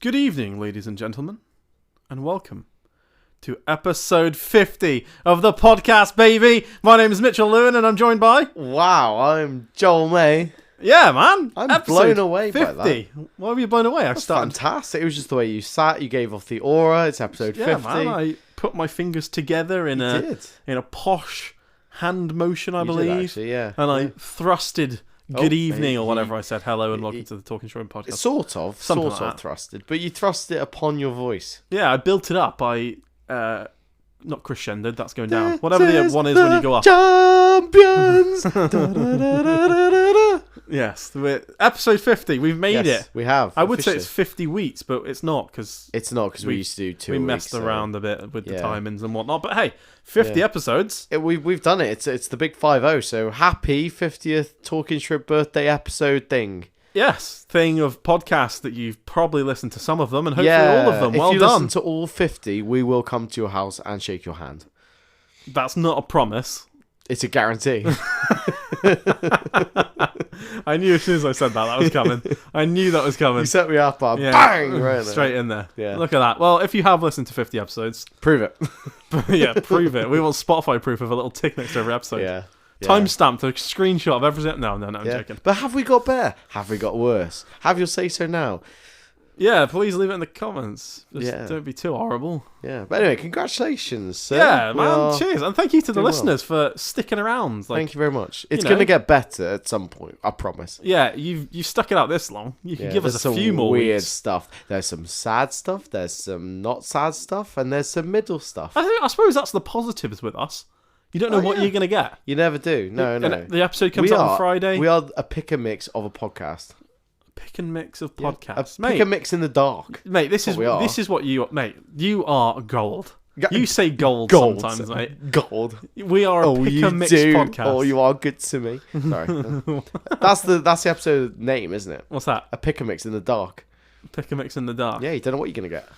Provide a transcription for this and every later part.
Good evening, ladies and gentlemen, and welcome to episode 50 of the podcast, baby. My name is Mitchell Lewin, and I'm joined by... Wow, I'm Joel May. Yeah, man. I'm episode blown away 50. by that. Why were you blown away? That's fantastic. It was just the way you sat. You gave off the aura. It's episode 50. Yeah, man. I put my fingers together in a posh hand motion, I believe. Did actually, yeah. And I thrusted good evening or whatever you- I said. Hello and welcome to the Talking Shrimp podcast. Sort of Something like that. thrusted, but you thrust it upon your voice. Yeah, I built it up. Not crescendoed, that's going down. Whatever the one is when you go up. Champions! Yes, episode 50. We've made it. We have. I would say officially. it's 50 weeks, but it's not because It's not because we used to do 2 we weeks. messed around a bit with the yeah. timings and whatnot. But hey, 50 episodes. We've done it. It's the big 50. So happy 50th Talking Shrimp birthday episode thing. Yes, thing of podcasts that you've probably listened to some of them and hopefully all of them. Well if you done. listen to all 50, we will come to your house and shake your hand. That's not a promise. It's a guarantee. I knew as soon as I said that was coming. I knew that was coming. You set me up, Yeah. bang! Right Straight in there. Yeah. Look at that. Well, if you have listened to 50 episodes, Prove it. yeah, prove it. We want Spotify proof of a little tick next to every episode. Yeah. Timestamped, a screenshot of everything. No, I'm joking. But have we got better? Have we got worse? Have your say so now. Yeah, please leave it in the comments. Just Yeah. don't be too horrible. Yeah. But anyway, congratulations. Sir. Yeah, We man. are- Cheers. And thank you to the doing well. listeners for sticking around. Thank you very much. It's know. going to get better at some point. I promise. Yeah, you've stuck it out this long. You can give us there's a few some more weird weeks. stuff. There's some sad stuff. There's some not sad stuff, and there's some middle stuff. I suppose that's the positives with us. You don't know what yeah. you're going to get. You never do. No. And the episode comes out on Friday. We are a pick and mix of a podcast. Pick and mix of Yeah, podcasts. a pick and mix in the dark. Mate, this is what you... Mate, you are gold. You say gold sometimes, mate. Gold. We are a pick and mix podcast. Oh, you are good to me. Sorry. that's the episode name, isn't it? What's that? A pick and mix in the dark. Pick and mix in the dark. Yeah, you don't know what you're gonna get.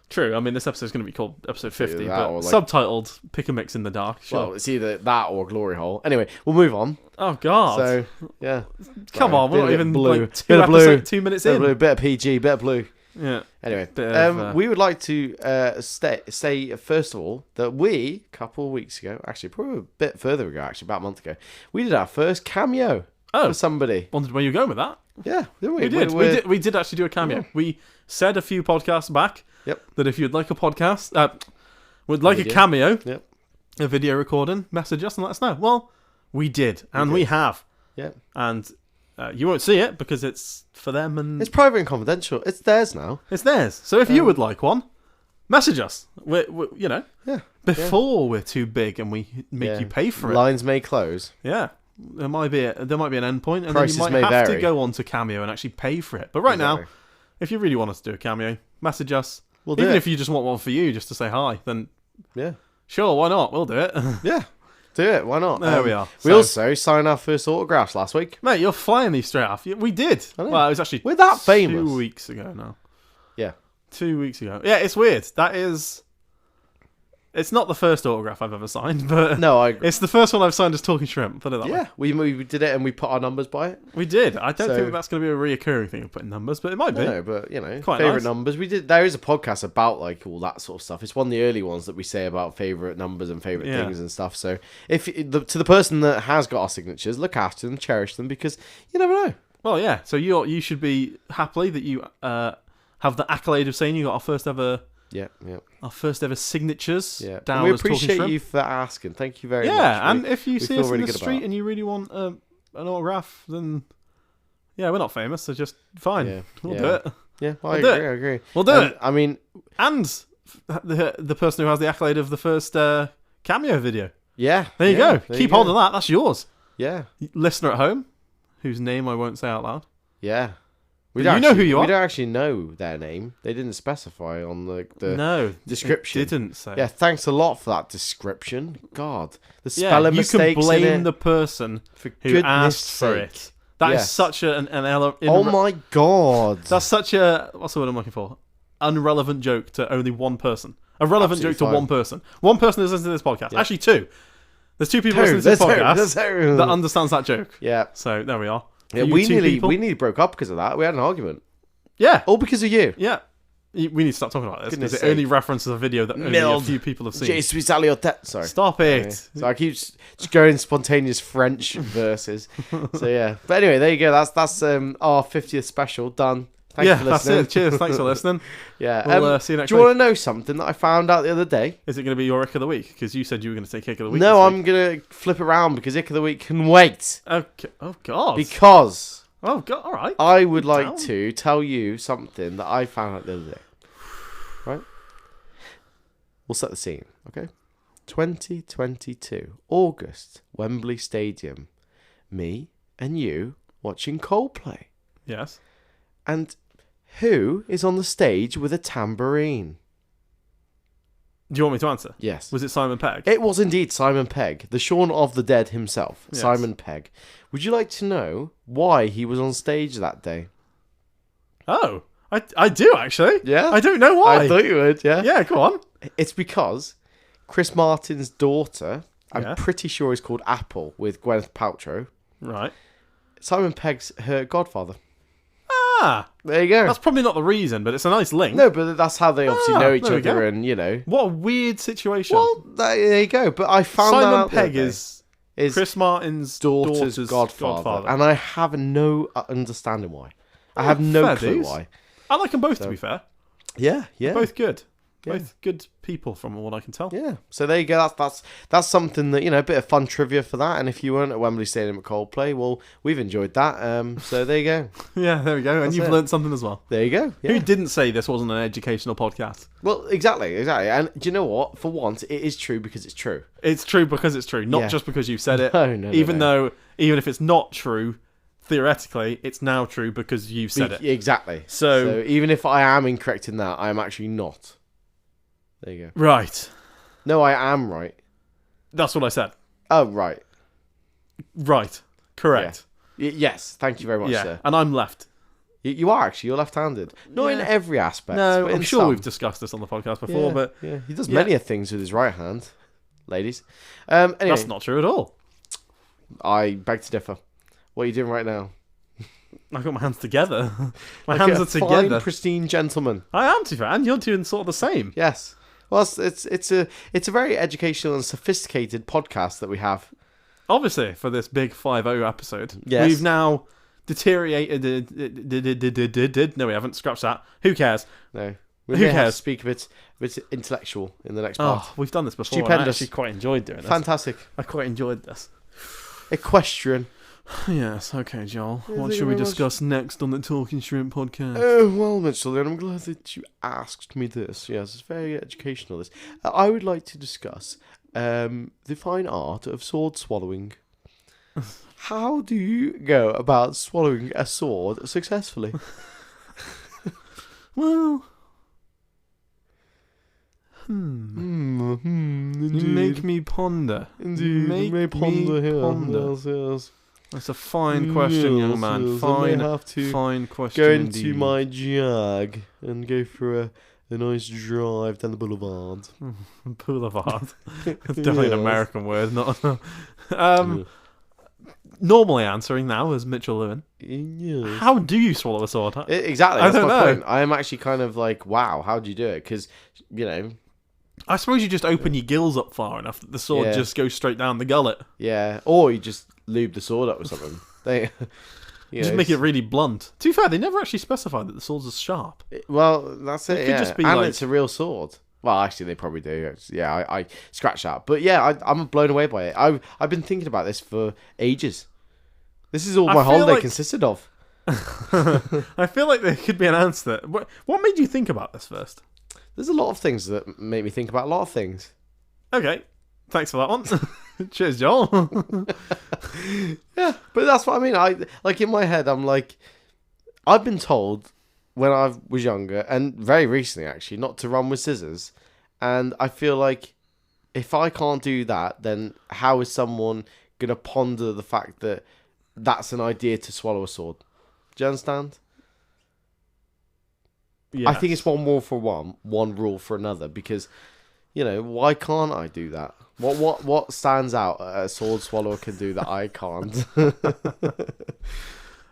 True. I mean, this episode's going to be called episode 50, Either that but or, like- subtitled Pick and Mix in the Dark. Sure. Well, it's either that or Glory Hole. Anyway, we'll move on. Oh, God. So, yeah. Come on, we're not even blue. like Bit of blue. 2 minutes Bit of in. blue, bit of PG, bit of blue. Yeah. Anyway, Bit of, we would like to say first of all that we a couple of weeks ago, actually probably a bit further ago, actually about a month ago, we did our first cameo for somebody. Wondered where you were going with that. Yeah, didn't we? We did actually do a cameo. We said a few podcasts back that if you'd like a podcast, would like a cameo, a video recording, message us and let us know. Well, we did, and we have. Yeah. And you won't see it because it's for them and... It's private and confidential. It's theirs now. It's theirs. So if you would like one, message us. We're before we're too big and we make you pay for it. Lines may close. Yeah. There might be an end point, and Prices then you may might have to vary. go on to Cameo and actually pay for it. But right now, if you really want us to do a Cameo, message us. We'll Even do it. if you just want one for you, just to say hi, then Yeah. sure, why not? We'll do it. Yeah. Do it. Why not? There we are. We So- also signed our first autographs last week. Mate, you're flying these straight off. We did. know. Well, it was actually We're that famous. 2 weeks ago now. Yeah. 2 weeks ago. Yeah, it's weird. It's not the first autograph I've ever signed, but No, I. it's the first one I've signed as Talking Shrimp. Put it that way. Yeah, we did it and we put our numbers by it. We did. I don't So- think that's going to be a reoccurring thing of putting numbers, but it might be. No, but Quite favorite nice. numbers. We did. There is a podcast about like all that sort of stuff. It's one of the early ones that we say about favorite numbers and favorite Yeah. things and stuff. So if to the person that has got our signatures, look after them, cherish them because you never know. Well, yeah. So you should be happy that you have the accolade of saying you got our first ever signatures. Yeah. Down And we as Talking appreciate Shrimp. you for asking. Thank you very much. Yeah, and if you see feel us in really the good street about it. and you really want an autograph, then yeah, we're not famous, so just fine. Yeah, We'll yeah. do it. Yeah, I We'll do agree. it. I agree. We'll do it. I mean, And the person who has the accolade of the first cameo video. yeah. There you yeah, go. Keep hold of that. That's yours. Yeah. Listener at home, whose name I won't say out loud. Yeah. But you know who you are. We don't actually know their name. They didn't specify on the No description. It didn't say. Yeah, thanks a lot for that description. God, the Yeah, spelling you mistakes can blame in it. the person For who goodness asked for sake. it. That is Yes. such an Oh my God. That's such a what's the word I'm looking for? Unrelevant joke to only one person. A relevant Absolutely joke to fine. one person. One person who listens to this podcast. Yeah. Actually, two. There's two people listening to this podcast That's that understands that joke. Yeah. So there we are. Yeah, You we two people. nearly broke up because of that. We had an argument. Yeah. All because of you. Yeah. We need to stop talking about this because it only references a video that only a few people have seen. Sorry. Stop it. Anyway, so I keep just going spontaneous French verses. So yeah. But anyway, there you go. That's our 50th special done. Thanks for listening. That's it. Cheers. Thanks for listening. Yeah. We'll see you next week. Do you want to know something that I found out the other day? Is it going to be your Ick of the Week? Because you said you were going to take Ick of the Week. No, I'm going to flip it around because Ick of the Week can wait. Okay. Oh, God. Because... Oh, God. All right. I would like to tell you something that I found out the other day. Right? We'll set the scene, okay? 2022, August, Wembley Stadium. Me and you watching Coldplay. Yes. And who is on the stage with a tambourine? Do you want me to answer? Yes. Was it Simon Pegg? It was indeed Simon Pegg, the Shaun of the Dead himself, Yes. Simon Pegg. Would you like to know why he was on stage that day? Oh, I do actually. Yeah? I don't know why. I thought you would, yeah. Yeah, go on. It's because Chris Martin's daughter, I'm pretty sure is called Apple, with Gwyneth Paltrow. Right. Simon Pegg's her godfather. Ah, there you go. That's probably not the reason, but it's a nice link. No, but that's how they obviously know each other, and you know. What a weird situation. Well, there you go. But I found Simon that out Pegg is Chris Martin's daughter's godfather, and I have no understanding why. I have no clue why. I like them both, to be fair. Yeah. They're both good. Both good people, from what I can tell. Yeah. So there you go. That's something that, you know, a bit of fun trivia for that. And if you weren't at Wembley Stadium at Coldplay, well, we've enjoyed that. So there you go. Yeah, there we go. And you've learned something as well. There you go. Yeah. Who didn't say this wasn't an educational podcast? Well, exactly. And do you know what? For once, it is true because it's true. It's true because it's true, not just because you've said it. No. Even if it's not true, theoretically, it's now true because you've said it. Exactly. So even if I am incorrect in that, I am actually not. There you go. Right. No, I am right. That's what I said. Oh, right. Right. Correct. Yeah. Yes. Thank you very much, sir. And I'm left. You are actually. You're left-handed. Not in every aspect. No, I'm sure we've discussed this on the podcast before, but... Yeah. He does many things with his right hand, ladies. Anyway, that's not true at all. I beg to differ. What are you doing right now? I've got my hands together. My hands are together. Fine, pristine gentleman. I am, to be fair, and you're doing sort of the same. Yes. Well, it's a very educational and sophisticated podcast that we have. Obviously, for this big 5-0 episode. Yes. We've now deteriorated. No, we haven't. Scratch that. Who cares? No. Who cares? Have to speak a bit intellectual in the next part. Oh, we've done this before. Stupendous. I actually quite enjoyed doing this. Fantastic. I quite enjoyed this. Equestrian. Yes, okay, Joel. What should we discuss next on the Talking Shrimp podcast? Oh, well, Mitchell, I'm glad that you asked me this. Yes, it's very educational, this. I would like to discuss the fine art of sword swallowing. How do you go about swallowing a sword successfully? Well... You make me ponder. Indeed, Make me ponder here. ponder. Yes. That's a fine question, young man. Yes. I may have to fine question go indeed. into my jag and go for a nice drive down the boulevard. Boulevard. It's definitely an American word, not... Normally answering now is Mitchell Lewin. Yes. How do you swallow a sword? Exactly, I that's don't my know. point. I am actually kind of like, wow, how do you do it? Because, you know... I suppose you just open your gills up far enough that the sword just goes straight down the gullet. Yeah, or you just lube the sword up with something. Just make it really blunt. To be fair, they never actually specified that the sword's as sharp. Well, that's it, It could just be and like... it's a real sword. Well, actually, they probably do. Yeah, I scratch that. But yeah, I'm blown away by it. I've been thinking about this for ages. This is all my holiday consisted of. I feel like there could be an answer. What made you think about this first? There's a lot of things that make me think about a lot of things. Okay, thanks for that one. Cheers, Joel. Yeah, but that's what I mean. Like in my head, I'm like, I've been told when I was younger, and very recently actually, not to run with scissors. And I feel like if I can't do that, then how is someone going to ponder the fact that that's an idea to swallow a sword? Do you understand? Yes. I think it's one rule for one rule for another, because, you know, why can't I do that? What stands out a sword swallower can do that I can't?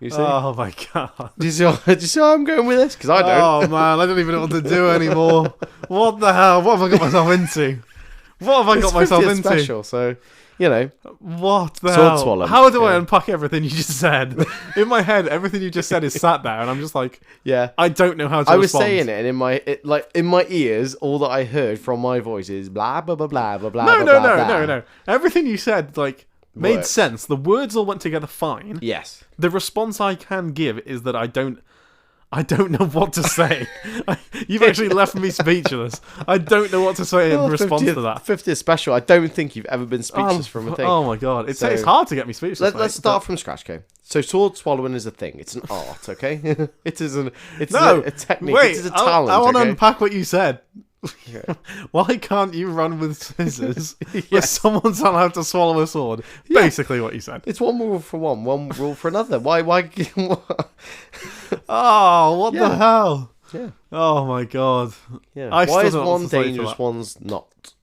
You see? Oh my god. Do you see how I'm going with this? Because I don't. Oh man, I don't even know what to do anymore. What the hell? What have I got myself into? What have I got myself into? Special, so you know. What the Sword hell? swallow. How do I unpack everything you just said? In my head, everything you just said is sat there, and I'm just like, yeah, I don't know how to. I was respond. saying it, and in my ears, all that I heard from my voice is blah blah blah blah blah blah. No. Everything you said made Works. sense. The words all went together fine. Yes. The response I can give is that I don't know what to say. You've actually left me speechless. I don't know what to say in response to that. 50th special. I don't think you've ever been speechless from a thing. Oh my god, it's hard to get me speechless. Let's start from scratch, okay? So sword swallowing is a thing. It's an art, okay? It's a technique. Wait, it is a talent. I want to okay? unpack what you said. Yeah. Why can't you run with scissors when Yes. someone's allowed to swallow a sword? Yeah. Basically what you said. It's one rule for one rule for another. Why? Oh, what Yeah. the hell? Yeah. Oh my god. Yeah. I Why still is don't know what one to say to dangerous, that. one's not?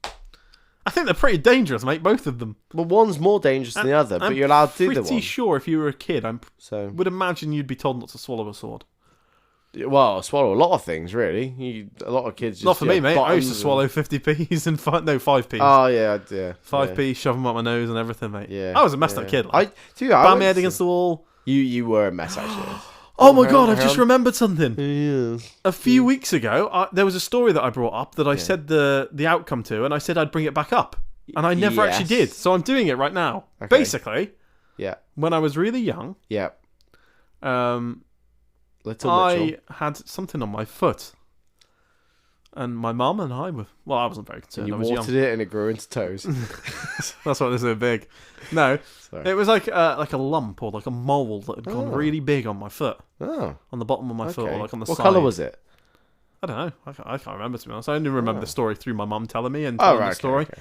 I think they're pretty dangerous, mate, both of them. Well, one's more dangerous than the other, but you're allowed to do the I'm pretty one. sure if you were a kid, So, would imagine you'd be told not to swallow a sword. well, swallow a lot of things, really. A lot of kids just... Not for me, mate. I used to buttons swallow 50p's and 5p's. Oh, yeah, yeah. 5p, shove them up my nose and everything, mate. Yeah. I was a messed up kid. Like. I Bang my head against the wall. You were a mess, actually. Oh my god, I've just remembered something. Yes. A few weeks ago, there was a story that I brought up that I said the outcome to, and I said I'd bring it back up. And I never actually did, so I'm doing it right now. Okay. Basically, Yeah. when I was really young, Yeah. Little Mitchell. I had something on my foot. And my mum and I were... Well, I wasn't very concerned. And you I was watered young. it and it grew into toes. That's why they're so big. No, Sorry. it was like a lump or like a mole that had gone really big on my foot. Oh. On the bottom of my foot or like on the What side. colour was it? I don't know. I can't remember, to be honest. I only remember the story through my mum telling me and telling the story. Okay.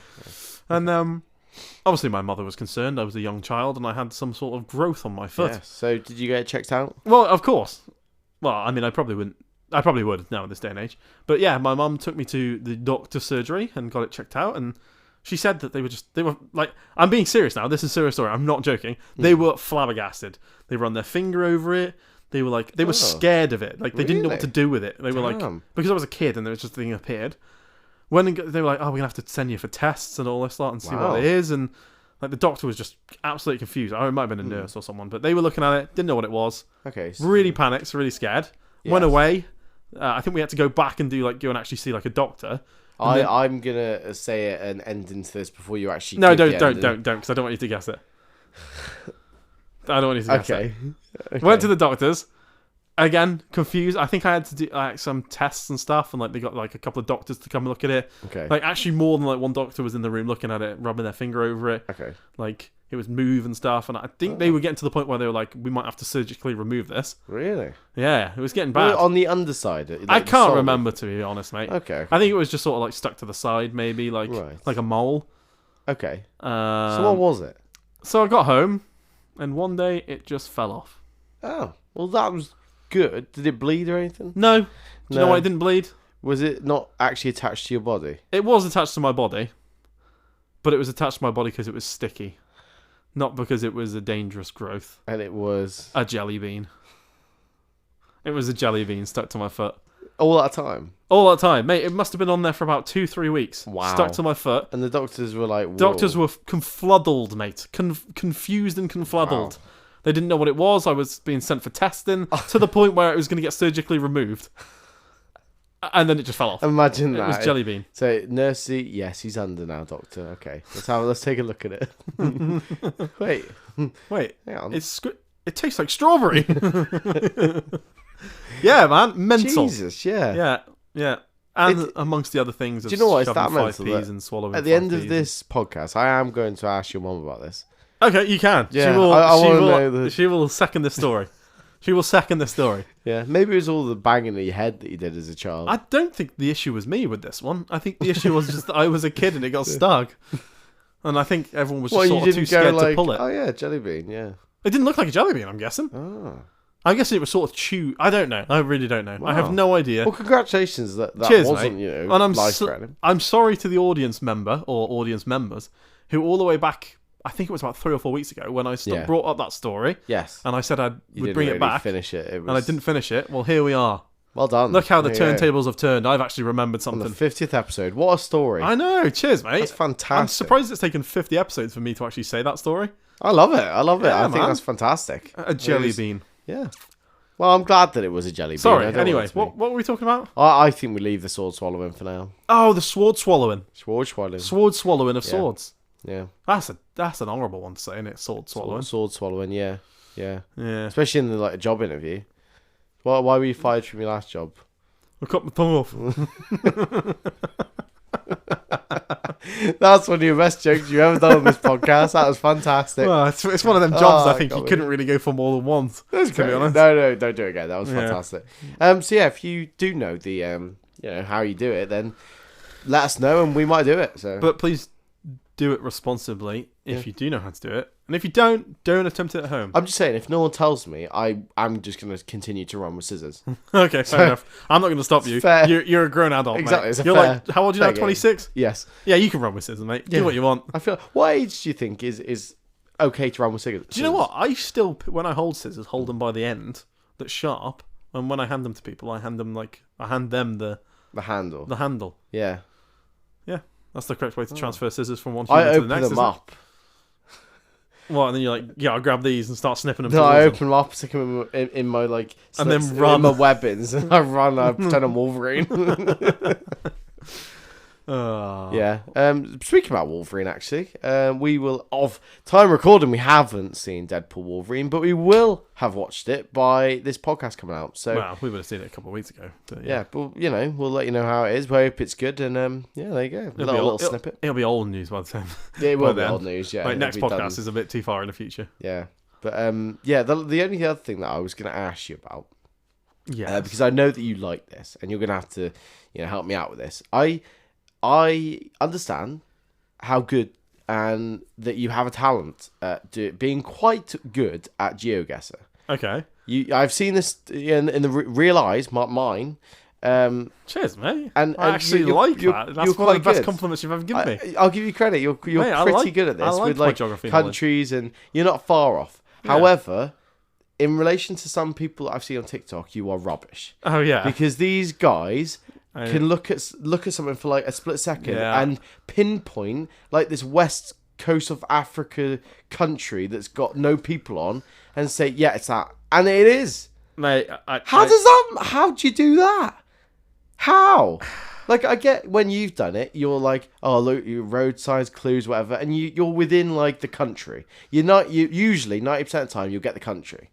And obviously my mother was concerned. I was a young child and I had some sort of growth on my foot. Yeah. So did you get it checked out? Well, of course. Well, I mean, I probably wouldn't. I probably would now in this day and age. But yeah, my mum took me to the doctor's surgery and got it checked out. And she said that they were like, I'm being serious now. This is a serious story. I'm not joking. They were flabbergasted. They run their finger over it. They were scared of it. Like, they didn't know what to do with it. They were like, because I was a kid and there was just a thing appeared. They were like, oh, we're going to have to send you for tests and all this lot and see what it is. And like the doctor was just absolutely confused. Oh, it might have been a nurse or someone. But they were looking at it, didn't know what it was. Okay. Really panicked, really scared. Yes. Went away. I think we had to go back and go and actually see like a doctor. I'm gonna say an ending to this before you actually. No, don't, because I don't want you to guess it. I don't want you to guess it. Okay. Went to the doctors. Again, confused. I think I had to do like some tests and stuff, and like they got like a couple of doctors to come and look at it. Okay. Like actually, more than like one doctor was in the room looking at it, rubbing their finger over it. Okay. Like it was move and stuff, and I think they were getting to the point where they were like, we might have to surgically remove this. Really? Yeah, it was getting bad. On the underside. Like I can't remember, to be honest, mate. Okay. I think it was just sort of like stuck to the side, maybe like a mole. Okay. So what was it? So I got home, and one day it just fell off. Oh, well, that was good. Did it bleed or anything? No. Do you know why it didn't bleed? Was it not actually attached to your body? It was attached to my body, but it was attached to my body because it was sticky, not because it was a dangerous growth. And it was a jelly bean. It was a jelly bean stuck to my foot. All that time? All that time. Mate, it must have been on there for about 2-3 weeks. Wow. Stuck to my foot. And the doctors were like, whoa. Doctors were confluddled, mate. Confused and confluddled. Wow. They didn't know what it was. I was being sent for testing to the point where it was going to get surgically removed. And then it just fell off. Imagine that. It was jelly bean. So, nursey, yes, he's under now, doctor. Okay. Let's take a look at it. Wait. Hang on. It tastes like strawberry. Yeah, man. Mental. Jesus, yeah. Yeah. And amongst the other things, do you know what? It's that mental. 5p's and swallowing at the end of this podcast, I am going to ask your mum about this. Okay, you can. Yeah, she will second this story. She will second this story. Yeah, maybe it was all the banging in your head that you did as a child. I don't think the issue was me with this one. I think the issue was just that I was a kid and it got stuck. And I think everyone was just sort of too scared to pull it. Oh yeah, jelly bean, yeah. It didn't look like a jelly bean, I'm guessing. Oh. I'm guessing it was sort of chewed. I don't know. I really don't know. Wow. I have no idea. Well, congratulations that Cheers, wasn't, mate. And I'm sorry to the audience member or audience members who all the way back I think it was about 3 or 4 weeks ago when I Yeah. brought up that story. Yes. And I said I You would didn't bring really it back. finish it. And I didn't finish it. Well, here we are. Well done. Look how the There you go. turntables have turned. I've actually remembered On something. the 50th episode. What a story. I know. Cheers, mate. That's fantastic. I'm surprised it's taken 50 episodes for me to actually say that story. I love it. I love it. Yeah, I think man. that's fantastic. A jelly bean. Yeah. Well, I'm glad that it was a jelly bean. Sorry. I don't Anyway, want it to be. what were we talking about? I think we leave the sword swallowing for now. Oh, the sword swallowing. Sword swallowing. Sword swallowing of Yeah. swords. Yeah. That's an honourable one to say, isn't it? Sword swallowing. Sword swallowing. Yeah. Yeah. Yeah. Especially in a job interview. Why were you fired from your last job? I cut my thumb off. That's one of your best jokes you ever done on this podcast. That was fantastic. Well, it's one of them jobs I think got you me. couldn't really go for more than once. That's to be great. honest. No, don't do it again. That was Yeah. fantastic. So yeah, if you do know the how you do it, then let us know and we might do it. So But please do it responsibly if Yeah. you do know how to do it. And if you don't attempt it at home. I'm just saying, if no one tells me, I'm just going to continue to run with scissors. Okay, fair enough. I'm not going to stop you. Fair. You're a grown adult, Exactly, mate. it's a You're fair- like, how old are you now? fair game. 26? Yes. Yeah, you can run with scissors, mate. Yeah. Do what you want. I feel. What age do you think is okay to run with scissors? Do you know what? I still, when I hold scissors, hold them by the end that's sharp. And when I hand them to people, I hand them the The handle. handle. Yeah. Yeah, that's the correct way to transfer scissors from one I human to open the next. them isn't it? up. What? And then you're like, yeah, I'll grab these and start snipping them. No, I towards open them up, stick them in my like, And then slits, run. in my weapons. I run. I pretend I'm Wolverine. them. Oh. Yeah. Speaking about Wolverine, actually, we will of time recording. We haven't seen Deadpool Wolverine, but we will have watched it by this podcast coming out. So Well, we would have seen it a couple of weeks ago. But yeah, but we'll let you know how it is. We hope it's good, and yeah, there you go. Little snippet. It'll be old news by the time. It will by be then. old news. Yeah. Like, it'll next be podcast done. is a bit too far in the future. Yeah, but yeah, the only other thing that I was going to ask you about, Yeah. because I know that you like this, and you're going to have to, help me out with this. I understand how good and that you have a talent at being quite good at GeoGuessr. Okay. I've seen this in the real eyes, mine. Cheers, mate. And I actually you're- like you're- that. That's you're one of the quite best good. compliments you've ever given me. I'll give you credit. You're Mate, I pretty like- good at I this like with my like geography knowledge. countries, and you're not far off. Yeah. However, in relation to some people that I've seen on TikTok, you are rubbish. Oh, yeah. Because these guys I- can look at something for like a split second Yeah. and pinpoint like this west coast of Africa country that's got no people on and say, yeah, it's that, and it is. Mate, How do you do that? How? Like, I get when you've done it, you're like, oh, look, your road signs, clues, whatever, and you're within like the country. You usually 90% of the time you'll get the country,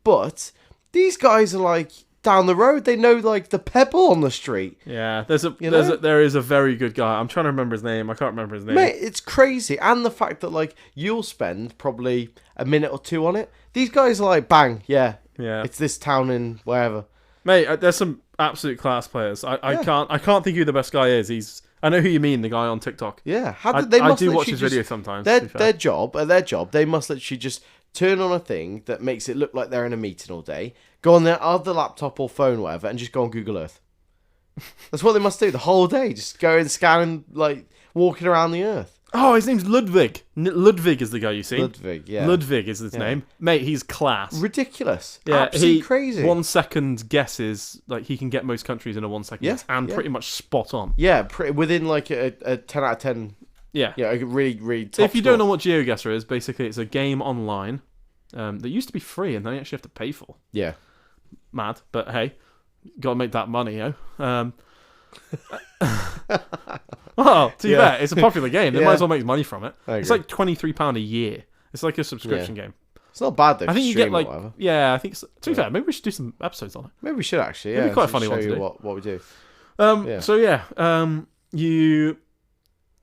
but these guys are like down the road. They know like the pebble on the street. Yeah, know? there is a very good guy. I'm trying to remember his name. I can't remember his name. Mate, it's crazy, and the fact that like you'll spend probably a minute or two on it. These guys are like, bang, yeah, it's this town in wherever. Mate, there's some absolute class players. I can't think who the best guy is. I know who you mean, the guy on TikTok. Yeah, I do watch his videos sometimes. to be fair. Their job, they must literally just turn on a thing that makes it look like they're in a meeting all day, go on their other laptop or phone, whatever, and just go on Google Earth. That's what they must do the whole day. Just go and scan, like, walking around the Earth. Oh, his name's Ludwig. Ludwig is the guy you see. Ludwig, yeah. Ludwig is his name. Mate, he's class. Ridiculous. Yeah, Absolutely crazy. 1 second guesses, like, he can get most countries in a 1 second guess, and pretty much spot on. Yeah, within like a 10 out of 10. Yeah. Yeah, a really, really top If you score. don't know what GeoGuessr is, basically it's a game online that used to be free and then you actually have to pay for. Yeah. Mad, but hey, gotta make that money, yo. Well, to be fair, it's a popular game. They Yeah. might as well make money from it. I It's agree. like £23 a year. It's like a subscription game. It's not bad though. I think you stream get or like, whatever. yeah, I think, to be fair, maybe we should do some episodes on it. Maybe we should actually. It'd Yeah, be quite a to funny show one to you do. what we do. Yeah. So yeah, you,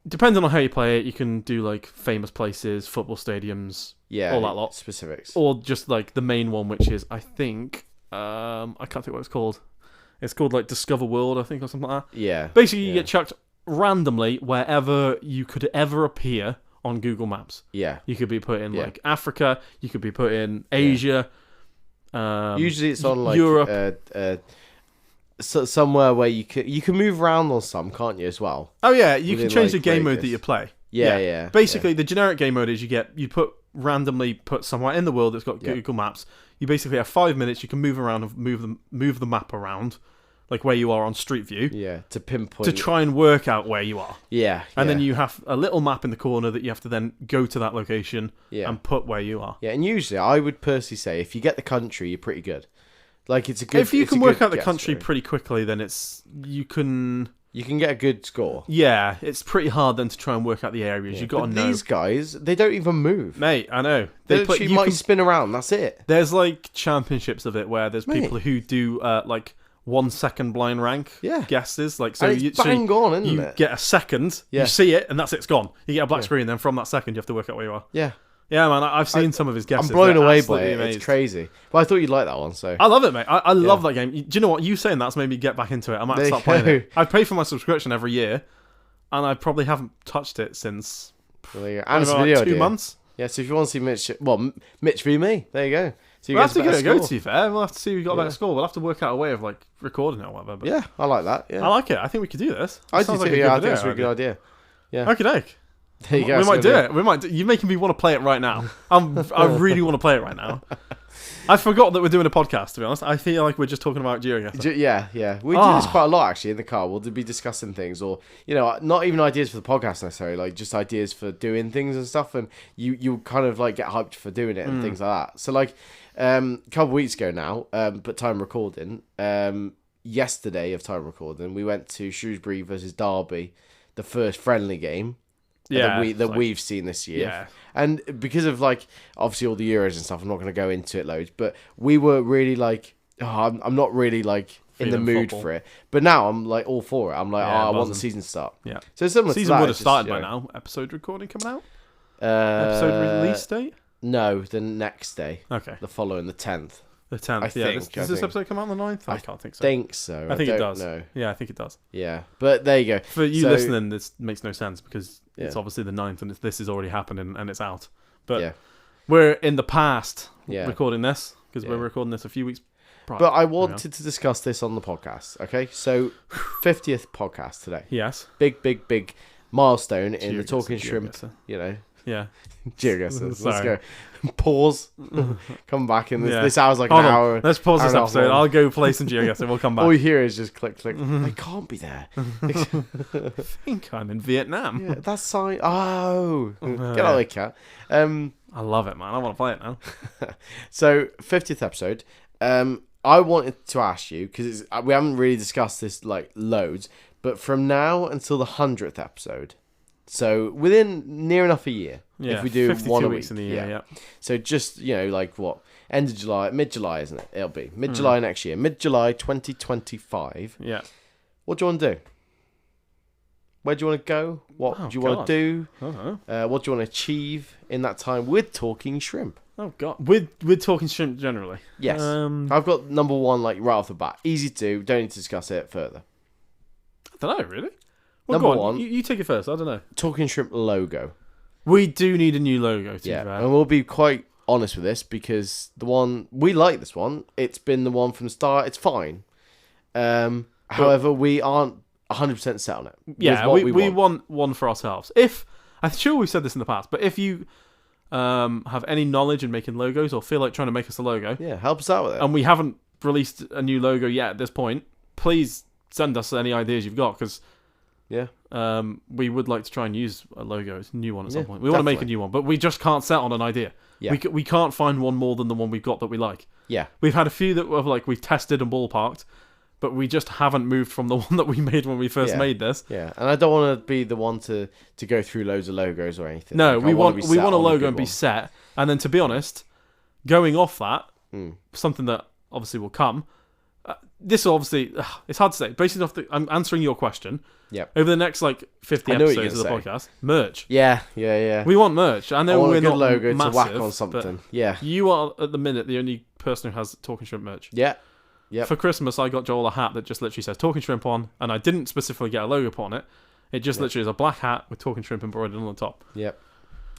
depending on how you play it, you can do like famous places, football stadiums, Yeah, all that lot. specifics. Or just like the main one, which is, I think, I can't think what it's called. It's called like Discover World, I think, or something like that. Yeah. Basically, you yeah. get chucked randomly wherever you could ever appear on Google Maps. Yeah. You could be put in like Africa. You could be put in Asia. Usually it's on like Europe. somewhere where you can move around on some, can't you, as well? Oh yeah, you can within, change like, the game mode radius. that you play. Yeah. Basically, the generic game mode is you randomly put somewhere in the world that's got Google Maps. You basically have 5 minutes. You can move around and move the map around, like where you are on Street View. Yeah, to pinpoint. To try and work out where you are. Yeah. And then you have a little map in the corner that you have to then go to that location and put where you are. Yeah, and usually I would personally say if you get the country, you're pretty good. Like it's a good. If you can work out the country pretty quickly, then you can get a good score. Yeah, it's pretty hard then to try and work out the areas. You've got to know. These guys, they don't even move. Mate, I know. You might spin around, that's it. There's like championships of it where there's people who do like 1 second blind rank guesses. Like, so and it's bang on, isn't it? You get a second, you see it, and that's it, it's gone. You get a black screen, then from that second you have to work out where you are. Yeah. Yeah, man, I've seen some of his guesses. I'm blown away by it. Amazed. It's crazy. But I thought you'd like that one, so... I love it, mate. I love that game. Do you know what? You saying that's made me get back into it. I might start playing it. I pay for my subscription every year, and I probably haven't touched it since... And it's a video like 2 months. Yeah, so if you want to see Mitch... Well, Mitch v me. There you go. So we'll have to go, to be fair. We'll have to see if we got a better score. We'll have to work out a way of like recording it or whatever. But yeah, I like that. Yeah. I like it. I think we could do this. I do too. I think it's a really good idea. Yeah. Okay. There you go. We might do it. We might. You're making me want to play it right now. I really want to play it right now. I forgot that we're doing a podcast, to be honest. I feel like we're just talking about GeoGuessr. Yeah. We do this quite a lot, actually, in the car. We'll be discussing things, or, not even ideas for the podcast necessarily, like just ideas for doing things and stuff, and you kind of like get hyped for doing it and things like that. So, like, a couple of weeks ago now, but time recording, yesterday of time recording, we went to Shrewsbury versus Derby, the first friendly game. That we've seen this year. Yeah. And because of like obviously all the Euros and stuff, I'm not going to go into it loads, but we were really like, I'm not really like in the mood for it. But now I'm like all for it. I'm like, I want the season to start. Yeah. So similar season to that, would have started by now. Episode recording coming out. Episode release date? No, the next day. Okay. The following, the 10th. The 10th. I think. Does this episode come out on the 9th? I can't think so. I think so. I think it does. Know. Yeah, I think it does. Yeah, but there you go. For you listening, this makes no sense because it's obviously the 9th and this is already happening and it's out. But we're in the past recording this because we're recording this a few weeks prior. But I wanted to discuss this on the podcast, okay? So, 50th podcast today. Yes. Big milestone in the Talking Shrimp, Yeah. GeoGuessr. Let's go. Pause. Come back in. This hour's like an hour. Let's pause this episode. I'll go play some GeoGuessr. We'll come back. All you hear is just click. I can't be there. I think I'm in Vietnam. Yeah, that's sign. Oh. Get out of the cat. I love it, man. I want to play it now. So, 50th episode. I wanted to ask you, because we haven't really discussed this like loads, but from now until the 100th episode, so within near enough a year, if we do 1 a week. In the year, yeah. So just, like what? End of July, mid-July, isn't it? It'll be mid-July next year. Mid-July 2025. Yeah. What do you want to do? Where do you want to go? What do you want to do? What do you want to achieve in that time with Talking Shrimp? Oh, God. With Talking Shrimp generally? Yes. I've got number one, like, right off the bat. Easy to do. Don't need to discuss it further. I don't know, really. Well, number one. You take it first. I don't know. Talking Shrimp logo. We do need a new logo, to be fair. And we'll be quite honest with this because the one... We like this one. It's been the one from the start. It's fine. However, we aren't 100% set on it. Yeah, we want one for ourselves. I'm sure we've said this in the past, but if you have any knowledge in making logos or feel like trying to make us a logo... Yeah, help us out with it. And we haven't released a new logo yet at this point, please send us any ideas you've got because... Yeah. We would like to try and use a logo. It's a new one at some point. We want to make a new one, but we just can't set on an idea. Yeah. We can't find one more than the one we've got that we like. Yeah. We've had a few that were like we've tested and ballparked, but we just haven't moved from the one that we made when we first made this. Yeah, and I don't want to be the one to go through loads of logos or anything. No, we want a logo and be set. And then to be honest, going off that, something that obviously will come. This obviously, it's hard to say. Basically, I'm answering your question. Yeah. Over the next 50 episodes of the podcast, merch. Yeah. We want merch. I know we're not logo massive, to whack on something. Yeah. You are at the minute the only person who has Talking Shrimp merch. Yeah. Yeah. For Christmas, I got Joel a hat that just literally says Talking Shrimp on, and I didn't specifically get a logo put on it. It just literally is a black hat with Talking Shrimp embroidered on the top. Yep.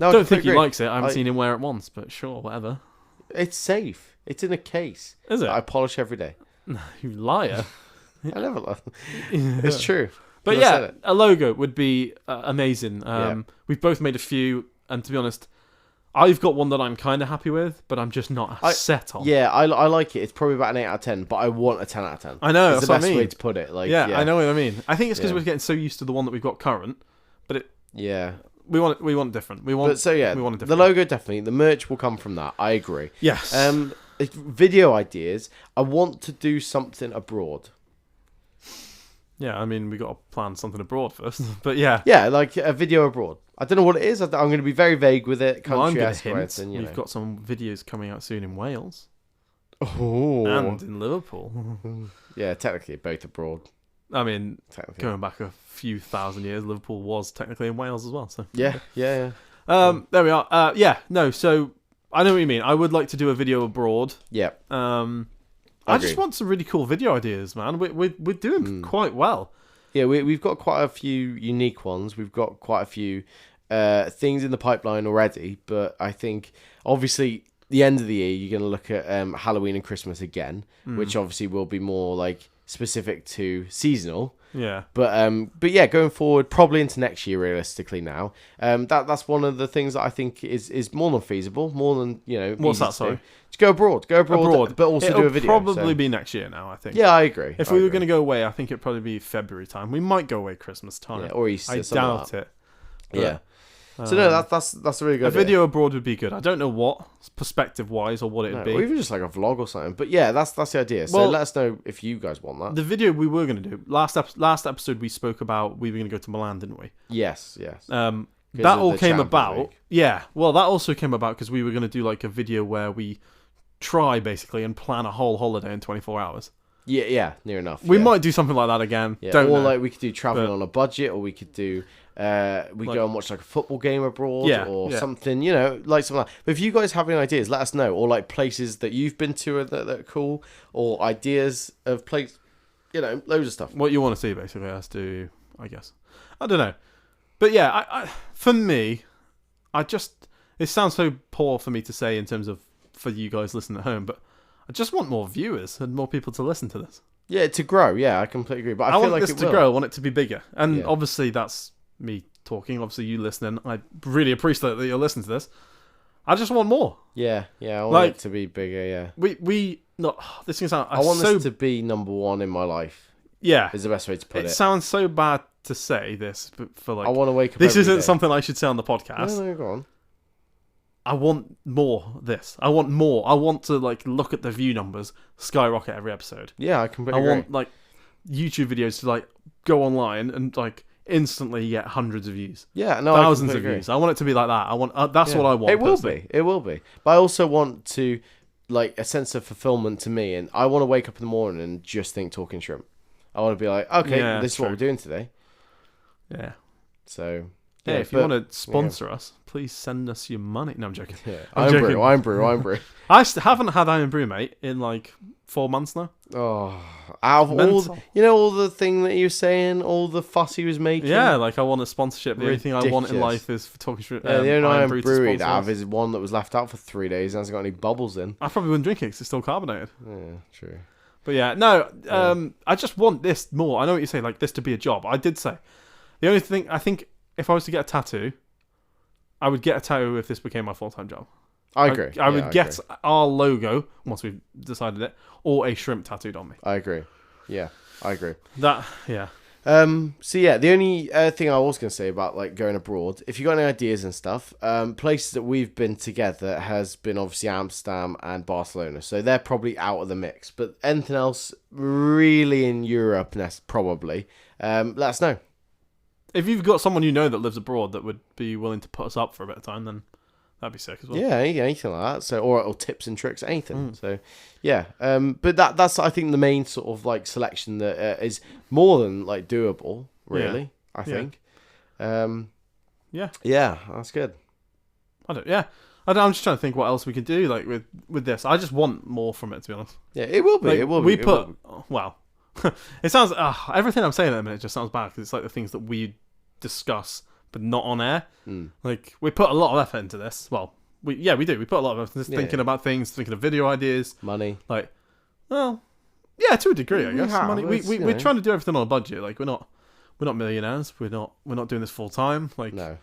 No, I don't think he likes it. I haven't seen him wear it once, but sure, whatever. It's safe. It's in a case. Is it? I polish every day. You liar. I never lie. It's true. But yeah, a logo would be amazing. We've both made a few, and to be honest, I've got one that I'm kind of happy with, but I'm just not set on. Yeah, I like it. It's probably about an 8 out of 10, but I want a 10 out of 10. I know, it's that's the best what I mean. way to put it. Like, I know what I mean. I think it's because we're getting so used to the one that we've got current, but we want different. We want different. The logo definitely. The merch will come from that. I agree. Yes. Video ideas. I want to do something abroad. Yeah, I mean, we got to plan something abroad first, but yeah. Yeah, like a video abroad. I don't know what it is. I'm going to be very vague with it. I'm going to hint. We've got some videos coming out soon in Wales. Oh. And in Liverpool. Yeah, technically both abroad. I mean, going back a few thousand years, Liverpool was technically in Wales as well. So yeah. There we are. So I know what you mean. I would like to do a video abroad. Yeah. I just want some really cool video ideas, man. We're doing quite well. Yeah, we've got quite a few unique ones. We've got quite a few things in the pipeline already. But I think, obviously, the end of the year, you're going to look at Halloween and Christmas again, which obviously will be more like specific to seasonal. Yeah. But yeah, going forward, probably into next year, realistically now. That's one of the things that I think is more than feasible, more than, What's that, sorry? Just go abroad, but also do a video. It'll probably be next year now, I think. Yeah, I agree. If we were going to go away, I think it'd probably be February time. We might go away Christmas time. Yeah, or Easter. I doubt it. Yeah. So no, that's a really good idea. A video abroad would be good. I don't know what, perspective-wise, or what it'd be. Or even just like a vlog or something. But yeah, that's the idea. So let us know if you guys want that. The video we were going to do, last episode we spoke about we were going to go to Milan, didn't we? Yes. That all came about. Yeah, well, that also came about because we were going to do like a video where we try, basically, and plan a whole holiday in 24 hours. Yeah, near enough. We might do something like that again. Yeah. Or like we could do traveling on a budget, or we could do go and watch like a football game abroad or something, like something like that. But if you guys have any ideas, let us know. Or like places that you've been to that are cool, or ideas of places, loads of stuff. What you want to see, basically, as to, I guess. I don't know. But yeah, I for me, it sounds so poor for me to say in terms of for you guys listening at home, but I just want more viewers and more people to listen to this. Yeah, to grow. Yeah, I completely agree. But I feel want like this to grow. I want it to be bigger. And obviously that's me talking. Obviously you listening. I really appreciate that you're listening to this. I just want more. Yeah. I want it to be bigger. Yeah. This thing sounds. I want this to be number one in my life. Yeah, is the best way to put it. It sounds so bad to say this, but for like, I want to wake up. This isn't something I should say on the podcast. No, go on. I want more. I want more. I want to like look at the view numbers skyrocket every episode. Yeah, I completely agree. I want like YouTube videos to like go online and like instantly get hundreds of views. Yeah, no, thousands of views. I want it to be like that. I want that's what I want. It will be. But I also want to like a sense of fulfillment to me, and I want to wake up in the morning and just think Talking Shrimp. I want to be like, okay, this is what we're doing today. Yeah. So. Yeah, if you want to sponsor us, please send us your money. No, I'm joking. Yeah. Iron Brew. I haven't had Iron Brew, mate, in like 4 months now. Oh, out of all the thing that he was saying, all the fuss he was making. Yeah, like I want a sponsorship. The only thing I want in life is for Talking Shrimp. Yeah, the only Iron Brew he'd have is one that was left out for 3 days and hasn't got any bubbles in. I probably wouldn't drink it because it's still carbonated. Yeah, true. But yeah, no, I just want this more. I know what you say, like this to be a job. I did say. The only thing, I think, if I was to get a tattoo, I would get a tattoo if this became my full-time job. I agree. I would get our logo, once we've decided it, or a shrimp tattooed on me. I agree. Yeah, I agree. So yeah, the only thing I was going to say about like going abroad, if you got any ideas and stuff, places that we've been together has been obviously Amsterdam and Barcelona, so they're probably out of the mix. But anything else really in Europe, probably, let us know. If you've got someone you know that lives abroad that would be willing to put us up for a bit of time, then that'd be sick as well. Yeah, anything like that. So, or tips and tricks, anything. So, yeah. But that's I think the main sort of like selection that is more than like doable. Really, I think. Yeah, that's good. I'm just trying to think what else we could do like with this. I just want more from it, to be honest. Yeah, it will be. Like, it will be. Well. It sounds everything I'm saying at the minute just sounds bad because it's like the things that we discuss but not on air. Like we put a lot of effort into this. Well, we do. We put a lot of effort into this, thinking about things, thinking of video ideas, money. Like, well, yeah, to a degree, I guess. Money. We're trying to do everything on a budget. Like we're we're not millionaires. We're not doing this full time. Like, No.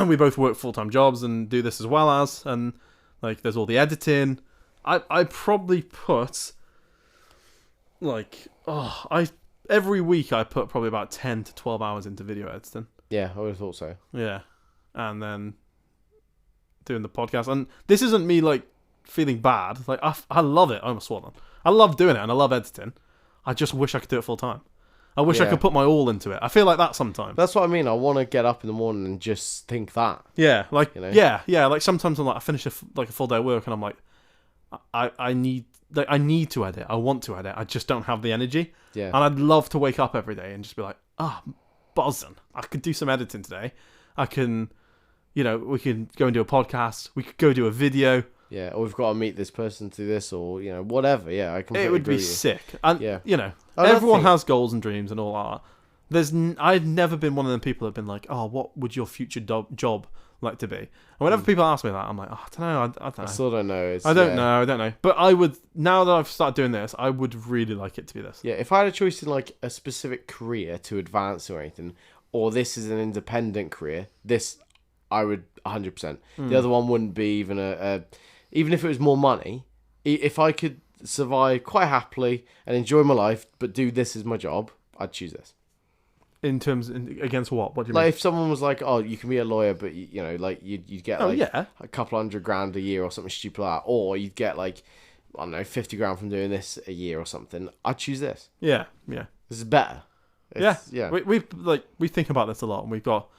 we both work full-time jobs and do this as well as, and like there's all the editing. I probably put every week I put probably about 10 to 12 hours into video editing. Yeah, I would have thought so. Yeah. And then doing the podcast. And this isn't me like feeling bad. Like I love it. I almost swore then. I love doing it and I love editing. I just wish I could do it full time. I wish I could put my all into it. I feel like that sometimes. That's what I mean. I want to get up in the morning and just think that. Yeah, like, you know? yeah. Like sometimes I'm like, I finish a full day of work and I'm like, I need to edit. I want to edit. I just don't have the energy. Yeah. And I'd love to wake up every day and just be like, buzzing. I could do some editing today. I can, we can go and do a podcast. We could go do a video. Yeah, or we've got to meet this person to do this, or whatever. Yeah, I completely agree. It would be sick. And I everyone has goals and dreams and all that. I've never been one of them people that've been like, oh, what would your future job like to be? And whenever people ask me that, I'm like, oh, I don't know. I don't know. I still don't know. I don't know. But I would, now that I've started doing this, I would really like it to be this. Yeah, if I had a choice in like a specific career to advance or anything, or this is an independent career, this I would 100%. The other one wouldn't be even even if it was more money. If I could survive quite happily and enjoy my life, but do this as my job, I'd choose this. Against what? What do you mean? Like if someone was like, "Oh, you can be a lawyer, but you'd get a couple $100,000 a year or something stupid like that," or you'd get like, I don't know, 50 grand from doing this a year or something, I'd choose this. Yeah. This is better. Yeah. We think about this a lot, and we've got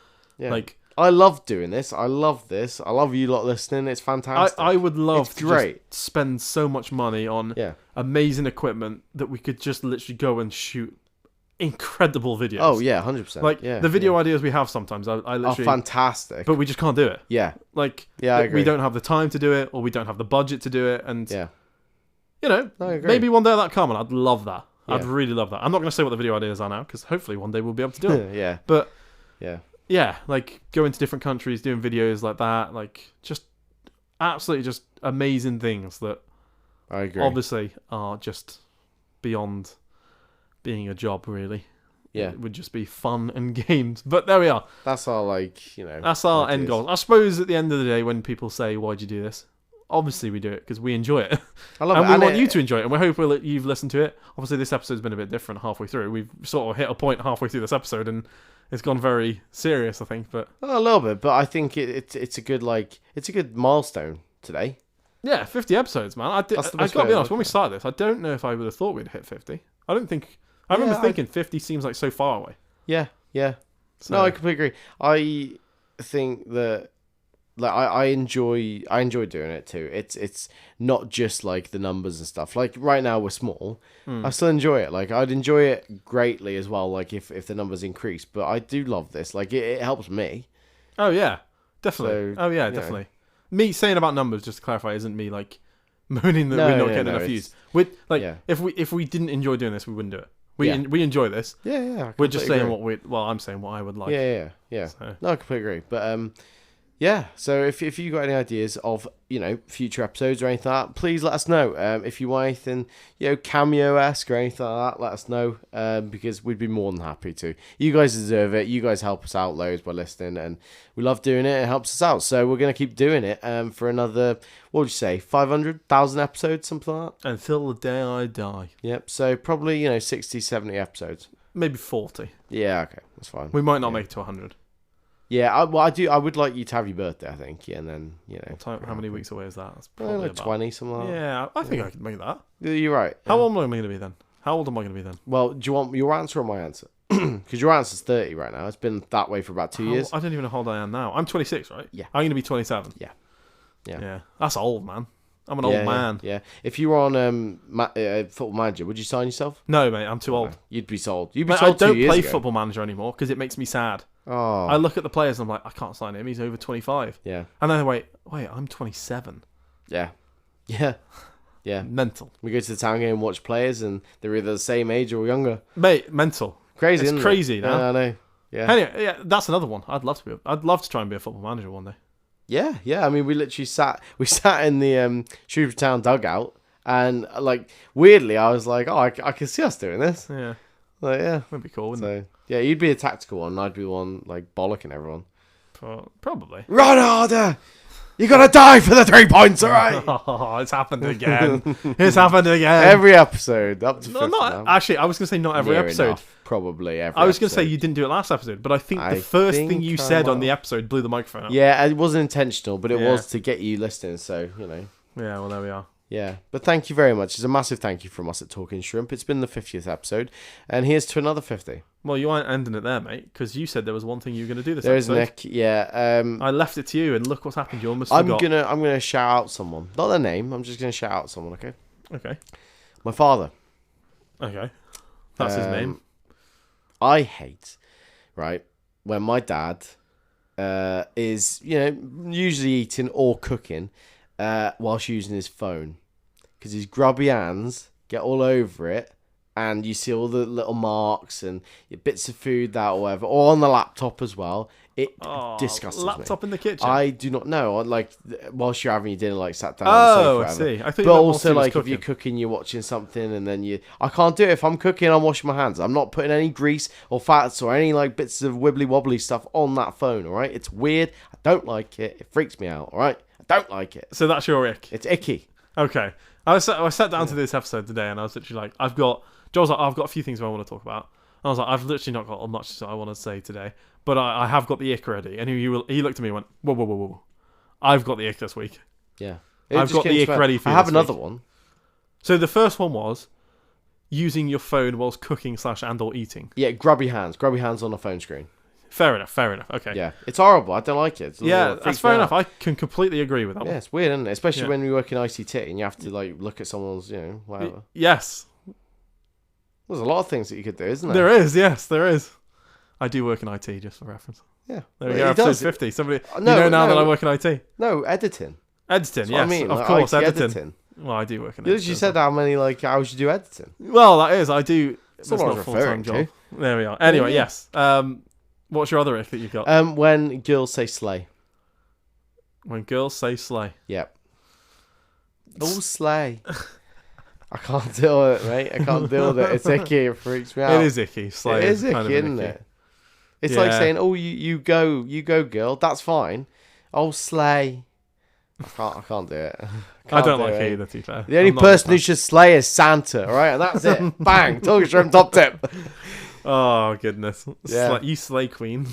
I love doing this. I love this. I love you lot listening. It's fantastic. I would love to just spend so much money on amazing equipment that we could just literally go and shoot incredible videos. Oh yeah, 100%. Like the video ideas we have sometimes, I literally are fantastic, but we just can't do it. Yeah, I agree. We don't have the time to do it, or we don't have the budget to do it, and I maybe one day that'll come, and I'd love that. I'd really love that. I'm not going to say what the video ideas are now, because hopefully one day we'll be able to do it. But like going to different countries, doing videos like that, like just absolutely just amazing things that I agree. Obviously are just beyond being a job, really. Yeah. It would just be fun and games. But there we are. That's our that's our end goal. I suppose at the end of the day, when people say, "Why'd you do this?" Obviously we do it because we enjoy it. I love it. And we want you to enjoy it, and we hope you've listened to it. Obviously this episode's been a bit different halfway through. We've sort of hit a point halfway through this episode and it's gone very serious, I think, but a little bit, but I think it's a good it's a good milestone today. Yeah, 50 episodes, man. I gotta be honest, when we started this, I don't know if I would have thought we'd hit 50. I remember thinking 50 seems like so far away. Yeah. So. No, I completely agree. I think that I enjoy doing it too. It's not just like the numbers and stuff. Like right now we're small. I still enjoy it. Like I'd enjoy it greatly as well. Like if the numbers increase, but I do love this. Like it helps me. Oh yeah, definitely. So, definitely. Me saying about numbers, just to clarify, isn't me like moaning that we're not getting enough views. If we didn't enjoy doing this, we wouldn't do it. We enjoy this. Yeah. We're just saying I'm saying what I would like. Yeah. So. No, I completely agree. But so if you got any ideas of future episodes or anything like that, please let us know. If you want anything cameo-esque or anything like that, let us know, because we'd be more than happy to. You guys deserve it. You guys help us out loads by listening, and we love doing it. It helps us out, so we're gonna keep doing it for another, what would you say, 500,000 episodes, something like that, until the day I die. Yep. So probably 60, 70 episodes, maybe 40. Yeah, okay, that's fine. We might not make it to 100. Yeah, I would like you to have your birthday, I think. Yeah, and then how many weeks away is that? That's probably like 20, something like that. Yeah, I think I could make that. You're right. How old am I going to be then? Well, do you want your answer or my answer? Because your answer's 30 right now. It's been that way for about 2 years. I don't even know how old I am now. I'm 26, right? Yeah. I'm going to be 27. Yeah. That's old, man. I'm an old man. Yeah. If you were on Football Manager, would you sign yourself? No, mate. I'm too old. You'd be sold. You'd be sold 2 years ago. I don't play Football Manager anymore because it makes me sad. Oh. I look at the players and I'm like, I can't sign him. He's over 25. Yeah. And then wait, I'm 27. Yeah. Mental. We go to the town game and watch players, and they're either the same age or younger. Mate, mental. Crazy. It's crazy now. Yeah, I know. Yeah. Anyway, that's another one. I'd love to try and be a Football Manager one day. Yeah. I mean, we literally sat in the Shrewsbury Town dugout, and like weirdly, I was like, oh, I can see us doing this. Yeah. Like, yeah. That'd be cool, wouldn't it? Yeah, you'd be a tactical one. I'd be one like bollocking everyone. Probably. Run harder! You gotta die for the 3 points, alright? Oh, it's happened again. It's happened again. Every episode, up to 50 now. Actually, I was going to say not every Near episode. enough, probably every I was going to episode. say you didn't do it last episode, but I think the first thing you said on the episode blew the microphone up. Yeah, it wasn't intentional, but it was to get you listening, so, Yeah, well, there we are. Yeah, but thank you very much. It's a massive thank you from us at Talking Shrimp. It's been the 50th episode, and here's to another 50. Well, you aren't ending it there, mate, because you said there was one thing you were going to do this episode. There is, Nick. Yeah. I left it to you, and look what's happened. You almost I'm forgot. gonna shout out someone. Not their name. I'm just gonna shout out someone. Okay. Okay. My father. Okay. That's his name. I hate, right, when my dad is, usually eating or cooking whilst using his phone. Because his grubby hands get all over it, and you see all the little marks and bits of food that or whatever, or on the laptop as well. It disgusts laptop me. in the kitchen? I do not know. Like, whilst you're having your dinner, like, sat down on the sofa. Oh, I see. I thought but also, like, if you're cooking, you're watching something, and then I can't do it. If I'm cooking, I'm washing my hands. I'm not putting any grease or fats or any, like, bits of wibbly-wobbly stuff on that phone, all right? It's weird. I don't like it. It freaks me out, all right? I don't like it. So that's your ick? It's icky. Okay. I sat down to this episode today, and I was literally like, I've got a few things I want to talk about. And I was like, I've literally not got much I want to say today, but I have got the ick already. And he looked at me and went, whoa. I've got the ick this week. Yeah. I've got the ick ready for you. I have another one. So the first one was using your phone whilst cooking / and or eating. Yeah, grubby hands on a phone screen. Fair enough. Okay. Yeah, it's horrible. I don't like it. That's fair enough. I can completely agree with that one. Yeah, it's weird, isn't it? Especially when you work in ICT and you have to like look at someone's, whatever. Yes. There's a lot of things that you could do, isn't there? There is, yes, there is. I do work in IT, just for reference. Yeah. There we go, episode 50. Somebody, that I work in IT. No, editing. Editing, yes, I mean. Of like, course, IT editing. Well, I do work in editing. You said how many hours you do editing. Well, that is, I do. It's not a full-time job. There we are. Anyway, yes. What's your other ick that you've got? When girls say slay. When girls say slay. Yep. Oh, slay. I can't deal with it, mate. I can't deal with it. It's icky. It freaks me out. It is icky. Slay it is icky, kind of isn't it? It's like saying, "Oh, you go, girl." That's fine. Oh, slay. I can't do it. I don't like it either, to be fair. The only person who should slay is Santa, all right? And that's it. Bang. Talking Shrimp top tip. Oh, goodness. Yeah. You slay queen.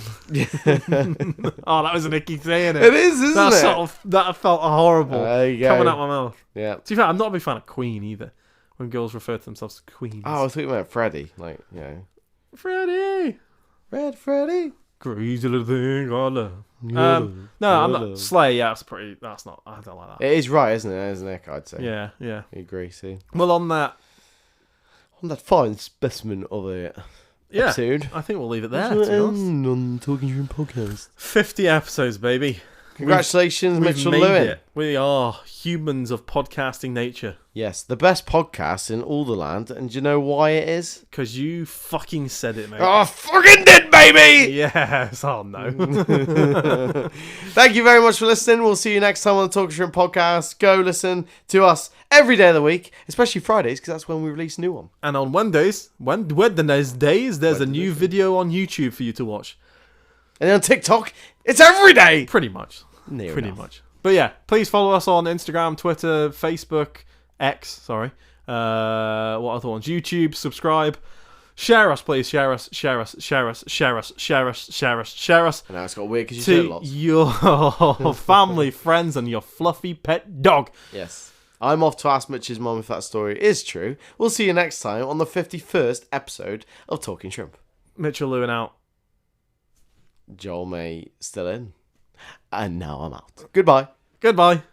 Oh, that was an icky saying it. It is, isn't it? That felt horrible coming out my mouth. Yeah. To be fair, I'm not a big fan of queen either. When girls refer to themselves as queens. Oh, I thought you meant Freddie. Like, Freddie. Red Freddie. Crazy little thing I love. No, I'm not. Slay, yeah, that's not. I don't like that. It is right, isn't it? As Nick, I'd say. Yeah. I agree, see. Well, on that fine specimen of a episode. I think we'll leave it there. To be honest. On Talking Shrimp podcast. 50 episodes, baby. Congratulations, Mitchell made Lewin. It. We are humans of podcasting nature. Yes, the best podcast in all the land. And do you know why it is? Because you fucking said it, mate. Oh, I fucking did, baby! Yes. Oh, no. Thank you very much for listening. We'll see you next time on the Talking Shrimp podcast. Go listen to us every day of the week, especially Fridays, because that's when we release a new one. And on Wednesdays, there's a new video on YouTube for you to watch. And on TikTok, it's every day. Pretty much. Pretty much. But yeah, please follow us on Instagram, Twitter, Facebook, X, sorry. What other ones? YouTube, subscribe. Share us, please. Share us. And now it's got weird because you said lots. Your family, friends, and your fluffy pet dog. Yes. I'm off to ask Mitch's mum if that story is true. We'll see you next time on the 51st episode of Talking Shrimp. Mitchell Lewin out. Joel May still in. And now I'm out. Goodbye. Goodbye.